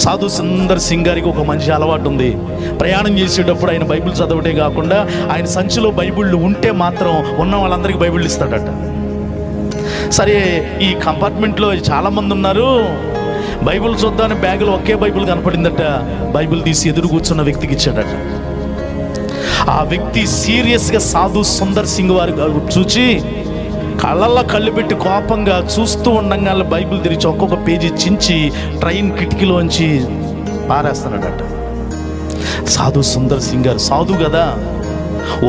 సాధు సుందర్ సింగ్ గారికి ఒక మంచి అలవాటు ఉంది. ప్రయాణం చేసేటప్పుడు ఆయన బైబిల్ చదవటే కాకుండా ఆయన సంచిలో బైబిళ్ళు ఉంటే మాత్రం ఉన్న వాళ్ళందరికీ బైబిళ్ళు ఇస్తాడట. సరే, ఈ కంపార్ట్మెంట్లో చాలామంది ఉన్నారు, బైబిల్ చూద్దామని బ్యాగులో ఒకే బైబిల్ కనపడిందట. బైబిల్ తీసి ఎదురు కూర్చున్న వ్యక్తికి ఇచ్చాడట. ఆ వ్యక్తి సీరియస్గా సాధు సుందర్ సింగ్ వారి చూచి కళ్ళల్లో కళ్ళు పెట్టి కోపంగా చూస్తూ ఉండగా బైబిల్ తెరిచి ఒక్కొక్క పేజీ చించి ట్రైన్ కిటికీలోంచి పారేస్తున్నాడట. సాధు సుందర్ సింగ్ గారు సాధు కదా,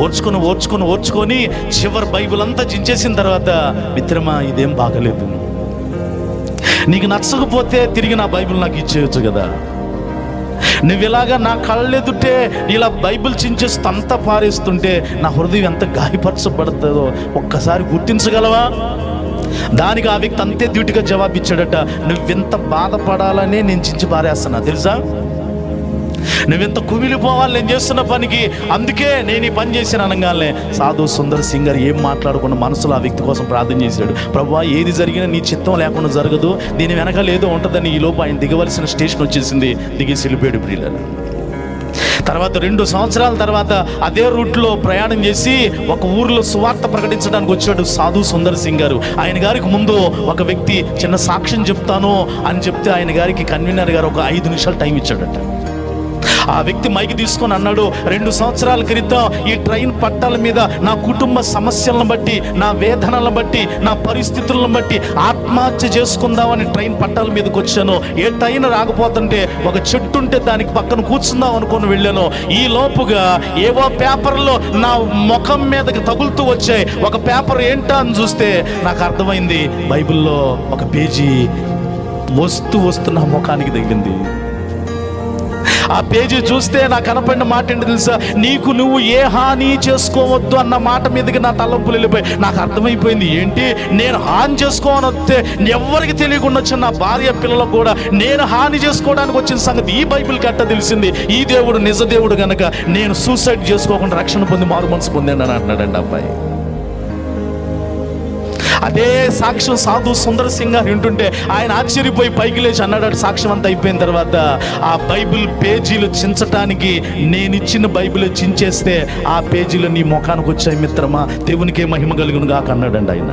ఓర్చుకొని చివరి బైబిల్ అంతా చించేసిన తర్వాత, మిత్రమా ఇదేం బాగలేదు, నీకు నచ్చకపోతే తిరిగి నా బైబిల్ నాకు ఇచ్చేయచ్చు కదా, నువ్వు ఇలాగా నా కళ్ళెదుటే ఇలా బైబిల్ చించేసి అంతా పారేస్తుంటే నా హృదయం ఎంత గాయపరచబడుతుందో ఒక్కసారి గుర్తించగలవా? దానికి ఆ వ్యక్తి అంతే డ్యూటీగా జవాబిచ్చాడట, నువ్వెంత బాధపడాలనే నేను చించి పారేస్తున్నా తెలుసా, నువ్వెంత కుమిలిపోవాలి నేను చేస్తున్న పనికి, అందుకే నేను ఈ పని చేసిన అనగానే సాధు సుందర్ సింగ్ గారు ఏం మాట్లాడకుండా మనసులో ఆ వ్యక్తి కోసం ప్రార్థన చేశాడు. ప్రభువా, ఏది జరిగినా నీ చిత్తం లేకుండా జరగదు, దీని వెనకాల ఏదో ఉంటుందని. ఈ లోపు ఆయన దిగవలసిన స్టేషన్ వచ్చేసింది, దిగేసి వెళ్ళిపోయాడు ప్రియులారా. తర్వాత 2 సంవత్సరాల తర్వాత అదే రూట్లో ప్రయాణం చేసి ఒక ఊరిలో సువార్త ప్రకటించడానికి వచ్చాడు సాధు సుందర్ సింగ్ గారు. ఆయన గారికి ముందు ఒక వ్యక్తి చిన్న సాక్ష్యం చెప్తాను అని చెప్తే ఆయన గారికి కన్వీనర్ గారు ఒక 5 నిమిషాలు టైం ఇచ్చాడట. ఆ వ్యక్తి మైకి తీసుకొని అన్నాడు, 2 సంవత్సరాల క్రితం ఈ ట్రైన్ పట్టాల మీద నా కుటుంబ సమస్యలను బట్టి, నా వేదనలను బట్టి, నా పరిస్థితులను బట్టి ఆత్మహత్య చేసుకుందామని ట్రైన్ పట్టాల మీదకి వచ్చాను. ఏ ట్రైన్ రాకపోతుంటే ఒక చెట్టు ఉంటే దానికి పక్కన కూర్చుందాం అనుకుని వెళ్ళాను. ఈ లోపుగా ఏవో పేపర్లో నా ముఖం మీదకి తగులుతూ వచ్చాయి. ఒక పేపర్ ఏంటా అని చూస్తే నాకు అర్థమైంది, బైబిల్లో ఒక పేజీ వస్తూ నా ముఖానికి తగిలింది. ఆ పేజీ చూస్తే నాకు కనపడిన మాట ఏంటి తెలుసా, నీకు నువ్వు ఏ హాని చేసుకోవద్దు అన్న మాట మీదకి నా తలంపులు వెళ్ళిపోయి నాకు అర్థమైపోయింది, ఏంటి నేను హాని చేసుకోవని వస్తే ఎవరికి తెలియకుండా వచ్చిన నా భార్య పిల్లలకు కూడా నేను హాని చేసుకోవడానికి వచ్చిన సంగతి ఈ బైబిల్కి అట్ట తెలిసింది. ఈ దేవుడు నిజ దేవుడు కనుక నేను సూసైడ్ చేసుకోకుండా రక్షణ పొంది మారు మనసు పొందాను అని అంటున్నాడండి అబ్బాయి. అదే సాక్ష్యం సాధు సుందర్ సింగ్ గారు వింటుంటే ఆయన ఆశ్చర్యపోయి పైకి లేచి అన్నాడు. సాక్ష్యం అంతా అయిపోయిన తర్వాత ఆ బైబిల్ పేజీలు చించటానికి నేను ఇచ్చిన బైబిల్ చించేస్తే ఆ పేజీలు నీ ముఖానికి వచ్చాయి మిత్రమా, దేవునికే మహిమ కలుగును గాక అన్నాడండి ఆయన.